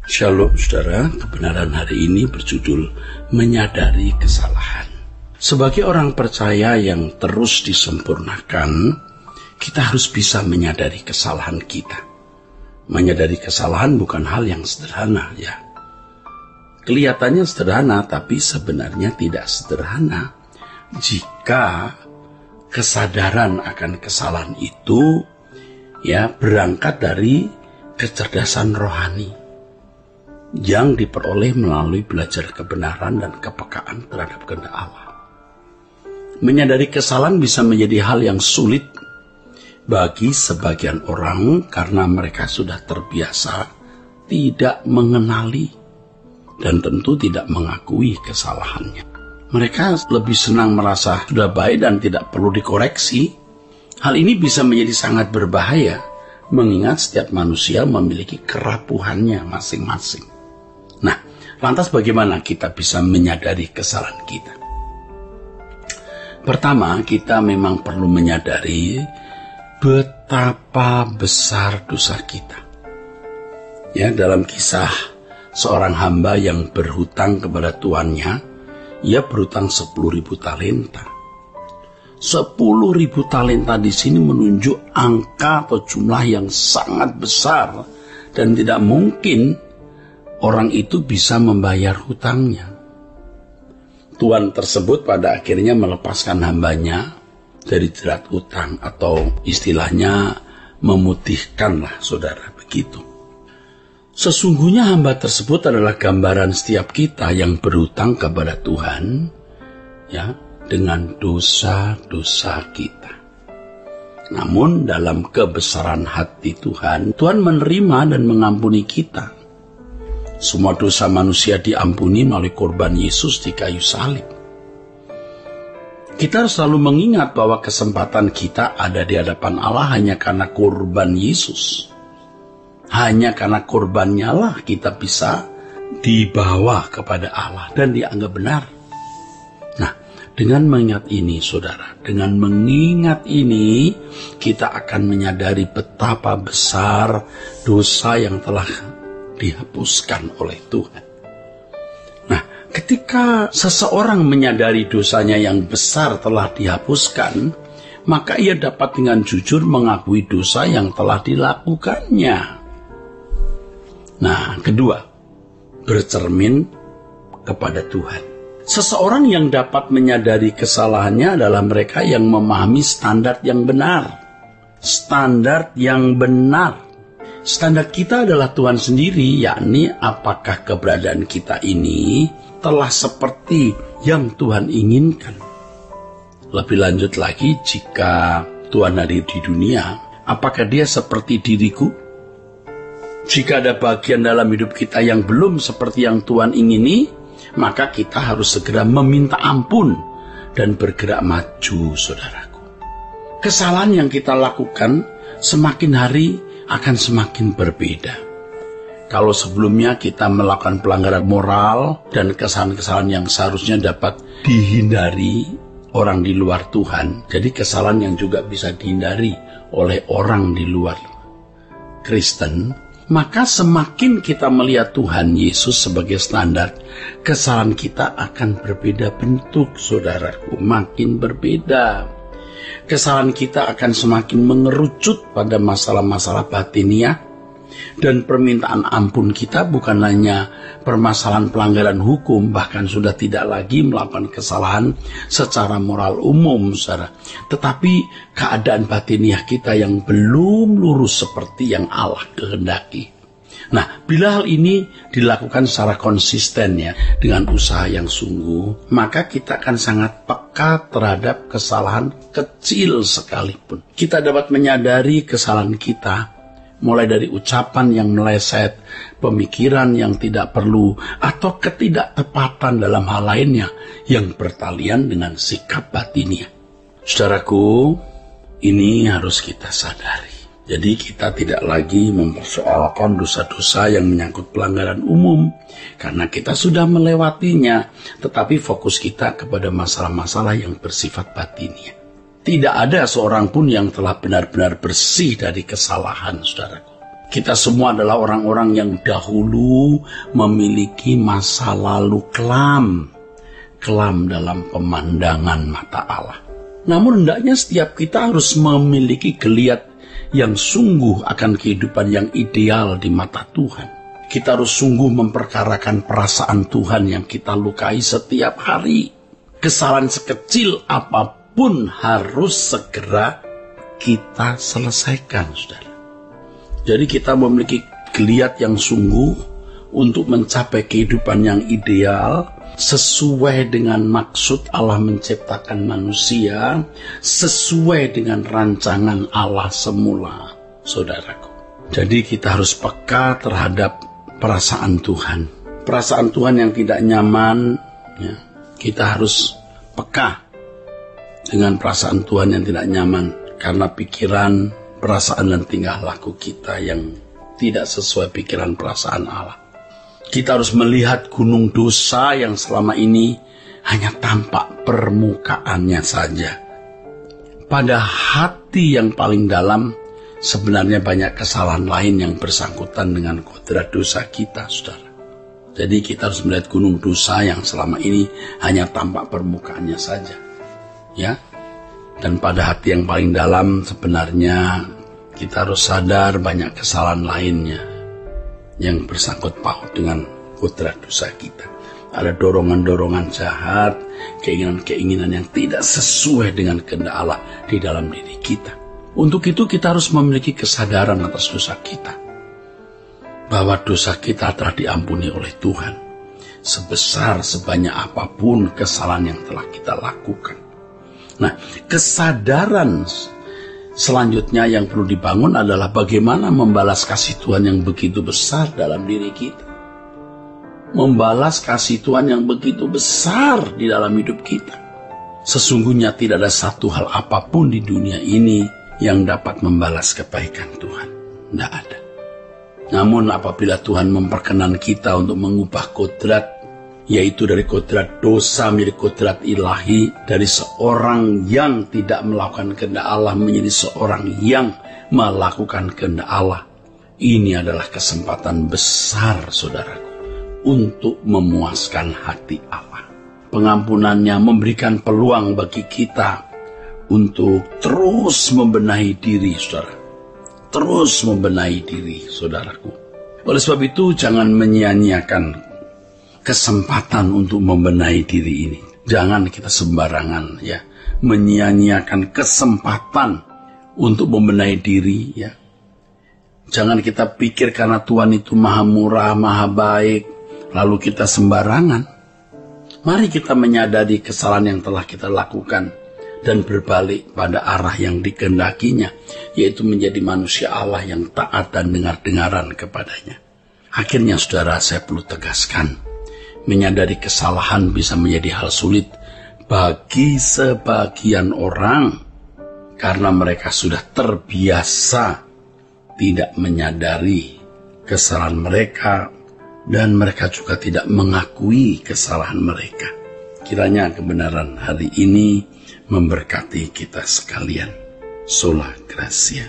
Shalom saudara, kebenaran hari ini berjudul Menyadari Kesalahan. Sebagai orang percaya yang terus disempurnakan, kita harus bisa menyadari kesalahan kita. Menyadari kesalahan bukan hal yang sederhana ya. Kelihatannya sederhana, tapi sebenarnya tidak sederhana jika kesadaran akan kesalahan itu ya berangkat dari kecerdasan rohani yang diperoleh melalui belajar kebenaran dan kepekaan terhadap kehendak Allah. Menyadari kesalahan bisa menjadi hal yang sulit bagi sebagian orang karena mereka sudah terbiasa tidak mengenali dan tentu tidak mengakui kesalahannya. Mereka lebih senang merasa sudah baik dan tidak perlu dikoreksi. Hal ini bisa menjadi sangat berbahaya mengingat setiap manusia memiliki kerapuhannya masing-masing. Nah, lantas bagaimana kita bisa menyadari kesalahan kita? Pertama, kita memang perlu menyadari betapa besar dosa kita. Ya, dalam kisah seorang hamba yang berhutang kepada tuannya, ia berhutang 10.000 talenta. 10.000 talenta di sini menunjuk angka atau jumlah yang sangat besar dan tidak mungkin orang itu bisa membayar hutangnya. Tuan tersebut pada akhirnya melepaskan hambanya dari jerat hutang atau istilahnya memutihkanlah saudara begitu. Sesungguhnya hamba tersebut adalah gambaran setiap kita yang berhutang kepada Tuhan ya dengan dosa-dosa kita. Namun dalam kebesaran hati Tuhan menerima dan mengampuni kita. Semua dosa manusia diampuni melalui korban Yesus di kayu salib. Kita harus selalu mengingat bahwa kesempatan kita ada di hadapan Allah hanya karena korban Yesus. Hanya karena korbannya lah kita bisa dibawa kepada Allah dan dianggap benar. Nah, dengan mengingat ini saudara, dengan mengingat ini kita akan menyadari betapa besar dosa yang telah dihapuskan oleh Tuhan. Nah, ketika seseorang menyadari dosanya yang besar telah dihapuskan, maka ia dapat dengan jujur mengakui dosa yang telah dilakukannya. Nah, kedua, bercermin kepada Tuhan. Seseorang yang dapat menyadari kesalahannya adalah mereka yang memahami standar yang benar. Standar yang benar. Standar kita adalah Tuhan sendiri, yakni apakah keberadaan kita ini telah seperti yang Tuhan inginkan. Lebih lanjut lagi, jika Tuhan hadir di dunia, apakah dia seperti diriku? Jika ada bagian dalam hidup kita yang belum seperti yang Tuhan ingini, maka kita harus segera meminta ampun dan bergerak maju, saudaraku. Kesalahan yang kita lakukan semakin hari akan semakin berbeda. Kalau sebelumnya kita melakukan pelanggaran moral dan kesalahan-kesalahan yang seharusnya dapat dihindari orang di luar Tuhan, jadi kesalahan yang juga bisa dihindari oleh orang di luar Kristen, maka semakin kita melihat Tuhan Yesus sebagai standar, kesalahan kita akan berbeda bentuk, saudaraku, makin berbeda. Kesalahan kita akan semakin mengerucut pada masalah-masalah batiniah, dan permintaan ampun kita bukan hanya permasalahan pelanggaran hukum, bahkan sudah tidak lagi melakukan kesalahan secara moral umum, saudara, tetapi keadaan batiniah kita yang belum lurus seperti yang Allah kehendaki. Nah, bila hal ini dilakukan secara konsisten ya, dengan usaha yang sungguh, maka kita akan sangat peka terhadap kesalahan kecil sekalipun. Kita dapat menyadari kesalahan kita, mulai dari ucapan yang meleset, pemikiran yang tidak perlu, atau ketidaktepatan dalam hal lainnya yang bertalian dengan sikap batiniah. Saudaraku, ini harus kita sadari. Jadi kita tidak lagi mempersoalkan dosa-dosa yang menyangkut pelanggaran umum karena kita sudah melewatinya, tetapi fokus kita kepada masalah-masalah yang bersifat batiniah. Tidak ada seorang pun yang telah benar-benar bersih dari kesalahan, saudaraku. Kita semua adalah orang-orang yang dahulu memiliki masa lalu kelam dalam pemandangan mata Allah. Namun hendaknya setiap kita harus memiliki geliat yang sungguh akan kehidupan yang ideal di mata Tuhan. Kita harus sungguh memperkarakan perasaan Tuhan yang kita lukai setiap hari. Kesalahan sekecil apapun harus segera kita selesaikan, saudara. Jadi kita memiliki geliat yang sungguh untuk mencapai kehidupan yang ideal sesuai dengan maksud Allah menciptakan manusia, sesuai dengan rancangan Allah semula, saudaraku. Jadi kita harus peka terhadap perasaan Tuhan. Perasaan Tuhan yang tidak nyaman, ya, kita harus peka dengan perasaan Tuhan yang tidak nyaman karena pikiran, perasaan dan tingkah laku kita yang tidak sesuai pikiran perasaan Allah. Kita harus melihat gunung dosa yang selama ini hanya tampak permukaannya saja. Pada hati yang paling dalam, sebenarnya banyak kesalahan lain yang bersangkutan dengan kodrat dosa kita, saudara. Jadi kita harus melihat gunung dosa yang selama ini hanya tampak permukaannya saja. Ya. Dan pada hati yang paling dalam sebenarnya kita harus sadar banyak kesalahan lainnya yang bersangkut paut dengan kodrat dosa kita. Ada dorongan-dorongan jahat, keinginan-keinginan yang tidak sesuai dengan kehendak Allah di dalam diri kita. Untuk itu kita harus memiliki kesadaran atas dosa kita. Bahwa dosa kita telah diampuni oleh Tuhan. Sebesar sebanyak apapun kesalahan yang telah kita lakukan. Nah, kesadaran selanjutnya yang perlu dibangun adalah bagaimana membalas kasih Tuhan yang begitu besar dalam diri kita. Membalas kasih Tuhan yang begitu besar di dalam hidup kita. Sesungguhnya tidak ada satu hal apapun di dunia ini yang dapat membalas kebaikan Tuhan. Tidak ada. Namun apabila Tuhan memperkenan kita untuk mengubah kodrat, yaitu dari kodrat dosa menjadi kodrat ilahi, dari seorang yang tidak melakukan kehendak Allah menjadi seorang yang melakukan kehendak Allah. Ini adalah kesempatan besar, saudaraku, untuk memuaskan hati Allah. Pengampunannya memberikan peluang bagi kita untuk terus membenahi diri, saudara. Terus membenahi diri, saudaraku. Oleh sebab itu, jangan menyia-nyiakan kesempatan untuk membenahi diri ini. Jangan kita sembarangan, ya, menyia-nyiakan kesempatan untuk membenahi diri, ya. Jangan kita pikir karena Tuhan itu maha murah, maha baik, lalu kita sembarangan. Mari kita menyadari kesalahan yang telah kita lakukan dan berbalik pada arah yang dikehendakinya, yaitu menjadi manusia Allah yang taat dan dengar-dengaran kepadanya. Akhirnya, saudara, saya perlu tegaskan, menyadari kesalahan bisa menjadi hal sulit bagi sebagian orang karena mereka sudah terbiasa tidak menyadari kesalahan mereka dan mereka juga tidak mengakui kesalahan mereka. Kiranya kebenaran hari ini memberkati kita sekalian. Sola Gracia.